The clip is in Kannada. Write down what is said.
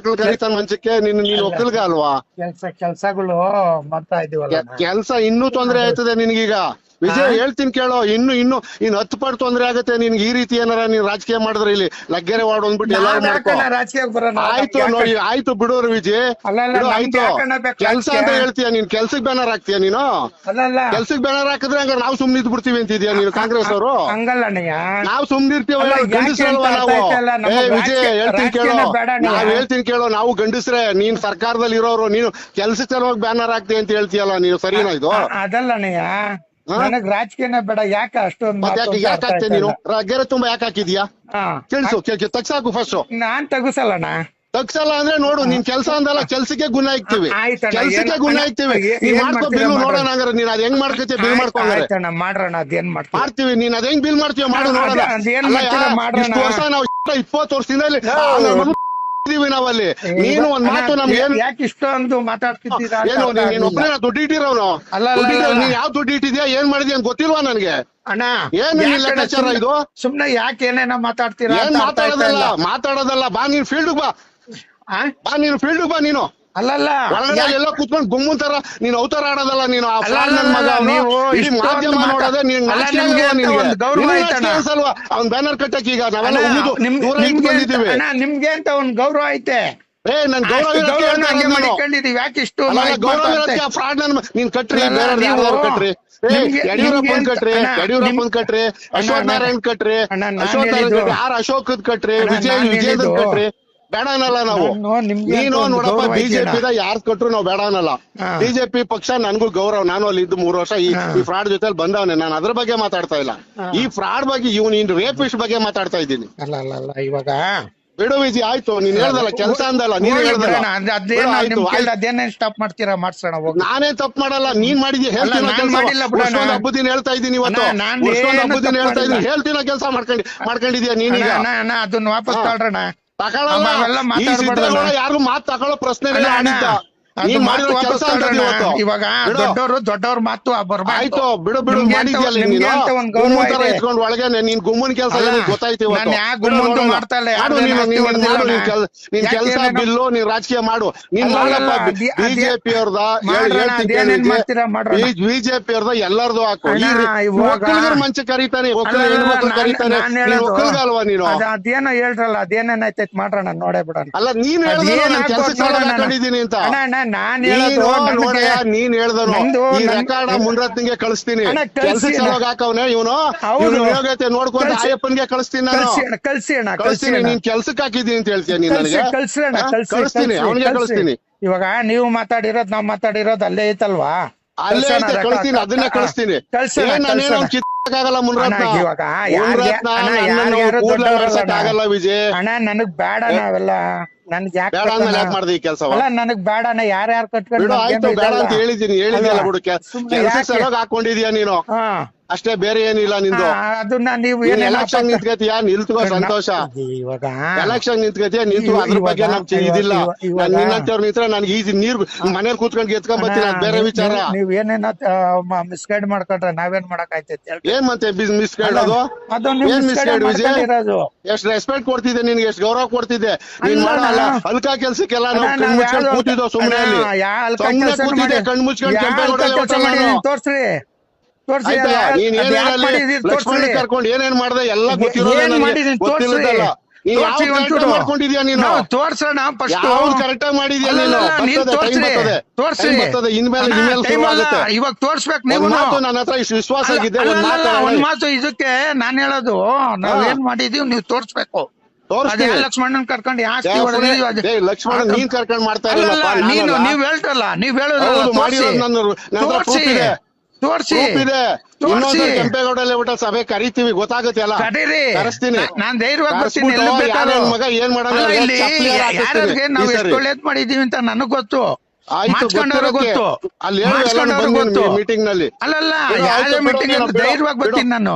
ಮಕ್ಳು ಕರೀತಾನ ಮಂಚಕ್ಕೆ, ನೀನ್ ಒಕ್ಕಲ್ಗ ಅಲ್ವಾ? ಕೆಲ್ಸಗಳು ಮಾಡ್ತಾ ಇದೀವಲ್ಲ ಕೆಲ್ಸ ಇನ್ನೂ ತೊಂದ್ರೆ ಆಯ್ತದೆ ನಿನ್ಗೀಗ ವಿಜಯ್. ಹೇಳ್ತೀನಿ ಕೇಳೋ, ಇನ್ನು 10 ಪಟ್ಟು ತೊಂದ್ರೆ ಆಗತ್ತೆ ನಿನ್ಗೆ ಈ ರೀತಿ ಏನಾರ ನೀನ್ ರಾಜಕೀಯ ಮಾಡಿದ್ರೆ. ಇಲ್ಲಿ ಲಗ್ಗೆರೆ ವಾರ್ಡ್ ಅಂದ್ಬಿಟ್ಟು ಎಲ್ಲಾರು ಮಾಡ್ಕೋ. ರಾಜಕೀಯ ಬರೋಣ. ಆಯ್ತು ನೋಡಿ, ಆಯ್ತು ಬಿಡೋರು ವಿಜಯ್, ಆಯ್ತು. ಕೆಲ್ಸ ಅಂತ ಹೇಳ್ತೀಯ ನೀನ್, ಕೆಲ್ಸಕ್ ಬ್ಯಾನರ್ ಹಾಕ್ತೀಯ ನೀನು? ಕೆಲ್ಸಕ್ ಬ್ಯಾನರ್ ಹಾಕಿದ್ರೆ ಹಂಗಾರೆ ನಾವು ಸುಮ್ನೆ ಇದ್ ಬಿಡ್ತೀವಿ ಅಂತಿದ್ಯಾ ನೀನು? ಕಾಂಗ್ರೆಸ್ ಅವರು ನಾವು ಸುಮ್ನಿರ್ತೀವ? ಗಂಡಸ್ರಲ್ವಾ ನಾವು? ವಿಜಯ್ ಹೇಳ್ತೀನಿ ಕೇಳೋ, ಹೇಳ್ತೀನಿ ಕೇಳೋ, ನಾವು ಗಂಡಸ್ರೆ, ನೀನ್ ಸರ್ಕಾರದಲ್ಲಿ ಇರೋರು, ನೀನು ಕೆಲ್ಸಕ್ಕೆ ಸಲುವಾಗಿ ಬ್ಯಾನರ್ ಹಾಕ್ತಿ ಅಂತ ಹೇಳ್ತೀಯಲ್ಲ ನೀನು? ಸರಿನಾ ಇದು? ಅದಲ್ಲಣ್ಣಯ್ಯ, ನನಗ್ ರಾಜಕೀಯನೇ ಬೇಡ. ಯಾಕೆ ಅಷ್ಟೊಂದು ಯಾಕೆ ಹಾಕ್ತೇ ನೀನು? ಗೆರೆ ತುಂಬಾ ಯಾಕೆ ಹಾಕಿದ್ಯಾ? ಕೇಳಿಸು, ತಗ್ಸಾಕು ಫಸ್ಟ್. ನಾನ್ ತಗಸಲ್ಲಣ್ಣ. ತಗ್ಸಲ್ಲ ಅಂದ್ರೆ ನೋಡು, ನೀನ್ ಕೆಲ್ಸ ಅಂದಲ್ಲ, ಕೆಲ್ಸಕ್ಕೆ ಗುಣ ಹಾಕ್ತಿವಿ, ಕೆಲ್ಸಕ್ಕೆ ಗುಣ ಹಾಕ್ತಿವಿ. ನೀನ್ ಮಾಡ್ಕೋ ಬಿಲ್ ನೋಡೋಣ. ಹಂಗಾರೆ ನೀನ್ ಅದ್ ಹೆಂಗ್ ಮಾಡ್ಕೊತೀಯ? ಬಿಲ್ ಮಾಡ್ಕೊಂಡ್ರೆ ಮಾಡ್ರೋಣ. ಅದೇನ್ ಮಾಡ್ತೀವಿ. ನೀನ್ ಅದ್ ಹೆಂಗ್ ಬಿಲ್ ಮಾಡ್ತೀವಿ ಮಾಡು ನೋಡೋಣ. ಇಷ್ಟು ವರ್ಷ ನಾವು 20 ವರ್ಷದಿಂದ ನಾವಲ್ಲಿ. ನೀನು ಒಂದ್ ಮಾತು ನಮ್ಗೆ ಯಾಕೆ ಇಷ್ಟೊಂದು ಮಾತಾಡ್ತಿದ್ದೀರಾ? ಏನು ನೀನ್ ಒಬ್ಬನೇ ದುಡ್ಡು ಇಟ್ಟಿರೋನು? ನೀನ್ ಯಾವ ದುಡ್ಡು ಇಟ್ಟಿದ್ಯಾ, ಏನ್ ಮಾಡಿದ್ಯಾ ಅಂತ ಗೊತ್ತಿಲ್ವಾ ನನ್ಗೆ? ಅಣ್ಣ ಏನು ಲೆಕ್ಕಾಚಾರ ಇದು? ಸುಮ್ನೆ ಯಾಕೆ ಏನೇನ ಮಾತಾಡ್ತೀರಾ? ಏನ್ ಮಾತಾಡೋದಲ್ಲ. ಬಾ ನೀನ್ ಫೀಲ್ಡ್ ಬಾ, ನೀನು ಫೀಲ್ಡ್ ಬಾ. ನೀನು ಅಲ್ಲಲ್ಲ ಒಳಗಡೆ ಎಲ್ಲ ಕುತ್ಕೊಂಡು ಗುಮ್ಮನ್ ತರ ನೀನ್ ಅವತಾರ ಆಡೋದಲ್ಲ ನೀನು. ನನ್ ಮಗ ಇಡೀ ಮಾಧ್ಯಮ ನೋಡೋದೆ. ಅನ್ಸಲ್ವಾ ಅವ್ನ್ ಬ್ಯಾನರ್ ಕಟ್ಟಕ್? ಈಗ ನಾವೆಲ್ಲ ದೂರ ಬಂದಿದ್ದೀವಿ. ನಿಮ್ಗೆ ಅಂತ ಒಂದ್ ಗೌರವ ಐತೆ. ನನ್ ಗೌರವ ಮಾಡ್ಕೊಂಡಿದೀವಿ. ಯಾಕೆ ಇಷ್ಟು ಗೌರವ? ಫ್ರಾಡ್ ನೀನ್ ಕಟ್ರಿ, ಕಟ್ರಿ. ಯಡಿಯೂರಪ್ಪನ್ ಕಟ್ರಿ, ಅಶ್ವಥ್ ನಾರಾಯಣ್ ಕಟ್ರಿ, ಯಾರು ಅಶೋಕದ್ ಕಟ್ರಿ, ವಿಜಯೇಂದ್ರ ಕಟ್ರಿ. ಬೇಡ ಅನ್ನಲ್ಲ ನಾವು. ನೀನು ನೋಡಪ್ಪ, ಬಿಜೆಪಿ ಯಾರು ಕೊಟ್ರು ನಾವು ಬೇಡ ಅನ್ನಲ್ಲ. ಬಿಜೆಪಿ ಪಕ್ಷ ನನ್ಗೂ ಗೌರವ. ನಾನು ಅಲ್ಲಿ ಇದ್ದು 3 ವರ್ಷ ಈ ಫ್ರಾಡ್ ಜೊತೆ ಬಂದವನೆ. ನಾನು ಅದ್ರ ಬಗ್ಗೆ ಮಾತಾಡ್ತಾ ಇಲ್ಲ, ಈ ಫ್ರಾಡ್ ಬಗ್ಗೆ, ಇವ್ನು ರೇಪಿಸ್ಟ್ ಬಗ್ಗೆ ಮಾತಾಡ್ತಾ ಇದ್ದೀನಿ. ಇವಾಗ ಬಿಡು ವಿಜಿ, ಆಯ್ತು. ನೀನ್ ಹೇಳ್ದಲ್ಲ ಕೆಲ್ಸ ಅಂದಲ್ಲ, ನೀನ್ ಹೇಳ್ದಲ್ಲ. ಅದೇನೇನ್ ಸ್ಟಾಪ್ ಮಾಡ್ತೀರಾ? ಮಾಡ್ಸೋಣ. ನಾನೇ ತಪ್ಪು ಮಾಡಲ್ಲ, ನೀನ್ ಮಾಡಿದ್ಯಾ? ಹೇಳ್ತೀನ ಹಬ್ಬದಿನ ಹೇಳ್ತಾ ಇದ್ದೀನಿ ಇವತ್ತು. ಹಬ್ಬದಿನ ಹೇಳ್ತಾ ಇದ್ದೀನಿ. ಹೇಳ್ತೀನ ಕೆಲಸ ಮಾಡ್ಕೊಂಡಿದ್ಯಾ ನೀನೀಗ? ಅದನ್ನ ವಾಪಸ್ ತಗೊಳ್ರಣ. ಯಾರು ಮಾತು ತಗೊಳ್ಳೋ ಪ್ರಶ್ನೆ ಇಲ್ಲ. ಇವಾಗ ದೊಡ್ಡವ್ರ ಮಾತು ಆಯ್ತು. ಬಿಡು ಮಾಡಿದ್ಯಲ್ಲ ಇಟ್ಕೊಂಡ್ ಒಳಗೆ ನೀನ್ ಗುಮ್ಮನ್ ಕೆಲಸ ಗೊತ್ತಾಯ್ತು. ನೀನ್ ಕೆಲಸ ಬಿಲ್ಲು, ನೀನ್ ರಾಜಕೀಯ ಮಾಡು. ನೀನ್ ಬಿಜೆಪಿ ಅವ್ರದ, ಬಿಜೆಪಿ ಅವ್ರದ ಎಲ್ಲರದು ಹಾಕು. ಒಕ್ಕಲಿಗರ ಮಂಚ ಕರೀತಾನೆ, ಕರೀತಾನೆ. ಒಕ್ಕಲ್ಗ ಅಲ್ವಾ ನೀನು? ಅದೇನೋ ಹೇಳ್ರಲ್ಲ, ಅದೇನೇನೈತೆ ಮಾಡೋಣ, ನೋಡೇ ಬಿಡೋಣ. ಅಲ್ಲ ನೀನ್ ಹಾಕೊಂಡಿದೀನಿ ಅಂತ ನೀನ್ ಹೇಳ್ದನು. ಈ ರೆಕಾರ್ಡ್ ಮುನ್ರತ್ನಿಗೆ ಕಳಿಸ್ತೀನಿ. ಕೆಲ್ಸಕ್ಕೆ ಹಾಕವ್ನೆ ಇವನು. ಯೋಗ್ಯತೆ ನೋಡ್ಕೊಂಡು ಆಯಪ್ಪನ್ಗೆ ಕಳಿಸ್ತೀನಿ ನಾನು. ಕಳಿಸ್ತೀನಿ. ನೀನ್ ಕೆಲ್ಸಕ್ಕೆ ಹಾಕಿದೀನಿ ಅಂತ ಹೇಳ್ತೀಯ ನೀನ್ ನನಗೆ? ಕಳಿಸ್ತೀನಿ, ಅವನಿಗೆ ಕಳಿಸ್ತೀನಿ. ಇವಾಗ ನೀವು ಮಾತಾಡಿರೋದ್ ನಾವ್ ಮಾತಾಡಿರೋದ್ ಅಲ್ಲೇ ಐತಲ್ವಾ? ಅಲ್ಲೇ ಐತೆ, ಕಳಿಸ್ತೀನಿ. ಅದನ್ನೇ ಕಳಿಸ್ತೀನಿ. ನಾನೇನೋ ಕಿತ್ತಾಗಲ್ಲ ಮುನ್ರತ್ನ. ಆಗಲ್ಲ ವಿಜಯ್. ಅಣ್ಣ ನನಗ್ ಬೇಡ ನಾವೆಲ್ಲ. ನನ್ಗೆ ಯಾಕೆ ಮಾಡ್ದೆ ಈ ಕೆಲಸ? ನನಗ್ ಬೇಡಣ್ಣ. ಯಾರ್ಯಾರು ಕಟ್ಕೊಂಡು ಆಯ್ತು ಬೇಡ ಅಂತ ಹೇಳಿದ್ಯಲ್ಲ ಬಿಡು. ಕೆಲ್ಸಕ್ಕೆ ಹಾಕೊಂಡಿದ್ಯಾ ನೀನು ಅಷ್ಟೇ, ಬೇರೆ ಏನಿಲ್ಲ ನಿಂದು. ಅದನ್ನ ನೀವು ಎಲೆಕ್ಷನ್ ನಿಂತ್ಕತಿಯಾ? ನಿಲ್ತ್ಕೋ, ಸಂತೋಷ. ಇವಾಗ ಎಲೆಕ್ಷನ್ ನಿಂತ್ಕತಿಯಾ? ನಿಂತು ಅದ್ರ ಬಗ್ಗೆ ನಮ್ ಇದಿಲ್ಲ. ನಿನ್ನಂತವ್ರು ನಿಂತ್ರೆ ನನ್ಗೆ ಈಜಿ ನೀರ್ ಮನೇಲಿ ಕೂತ್ಕೊಂಡು ಎತ್ಕೊಂಡ್ ಬರ್ತೀನಿ, ಅದ್ ಬೇರೆ ವಿಚಾರ. ನೀವ್ ಏನೇನ ಮಿಸ್ಗೈಡ್ ಮಾಡ್ಕೊಂಡ್ರೆ ನಾವೇನ್ ಮಾಡಕ್ ಆಯ್ತೈತೆ? ಏನ್ ಮತ್ತೆ ಮಿಸ್ಗೈಡ್ ಅದು? ಏನ್ ಮಿಸ್ಗೈಡ್ ವಿಜಯ್? ಎಷ್ಟ್ ರೆಸ್ಪೆಕ್ಟ್ ಕೊಡ್ತಿದ್ದೆ ನಿನ್ಗೆ, ಎಷ್ಟ್ ಗೌರವ ಕೊಡ್ತಿದ್ದೆ. ನೀನ್ ಮಾಡಲ್ಲ ಹಲ್ಕಾ ಕೆಲ್ಸಕ್ಕೆಲ್ಲ ನಾವು ಕಣ್ ಮುಚ್ಕೊಂಡು ಕೂತಿದ್ದೋ ಸುಮ್ನೆ. ಅಲ್ಲಿ ಸುಮ್ನೆ ಕೂತಿದ್ದೆ ಕಣ್ ಮುಚ್ಕೊಂಡು. ತೋರ್ಸ್ರಿ. ನೀನ್ ಲಕ್ಷ್ಮಣ ಕರ್ಕೊಂಡು ಏನೇನ್ ಮಾಡ್ದೆ ಎಲ್ಲ ಗೊತ್ತಿರೋದಲ್ಲ. ಮಾಡ್ಕೊಂಡಿದ್ಯಾ ನೀನು? ತೋರ್ಸೋಣ. ಕರೆಕ್ಟ್ ಆಗಿ ಮಾಡಿದ್ಯಾ ಇವಾಗ ತೋರ್ಸ್ಬೇಕು ನೀವು. ನನ್ನ ಹತ್ರ ಇಷ್ಟು ವಿಶ್ವಾಸ ಆಗಿದೆ. ಒಂದ್ ಮಾತು ಇದಕ್ಕೆ ನಾನ್ ಹೇಳೋದು, ನಾವೇನ್ ಮಾಡಿದೀವಿ ನೀವು ತೋರ್ಸ್ಬೇಕು. ಲಕ್ಷ್ಮಣನ್ ಕರ್ಕೊಂಡು ಲಕ್ಷ್ಮಣ ನೀನ್ ಕರ್ಕೊಂಡ್ ಮಾಡ್ತಾ ಇರಲ್ಲ. ನೀವ್ ಹೇಳ್ತಲ್ಲ, ನೀವ್ ಹೇಳೋದು ತೋರ್ಸಿ. ಕೆಂಪೇಗೌಡಲ್ಲಿ ಊಟ ಸಭೆ ಕರಿತೀವಿ, ಗೊತ್ತಾಗುತ್ತೆ ಎಲ್ಲ. ಕರೆಸ್ತೀನಿ. ನಾನ್ ಧೈರ್ಯವಾಗಿ ಬರ್ತೀನಿ. ಮಗ ಏನ್ ಮಾಡೋಣ, ನಾವ್ ಎಷ್ಟು ಒಳ್ಳೇದ್ ಮಾಡಿದೀವಿ ಅಂತ ನನಗ್ ಗೊತ್ತು. ಗೊತ್ತು. ಅಲ್ಲಿ ಮೀಟಿಂಗ್ ನಲ್ಲಿ ಅಲ್ಲಲ್ಲ, ಮೀಟಿಂಗ್ ಧೈರ್ಯವಾಗಿ ಬರ್ತೀನಿ ನಾನು.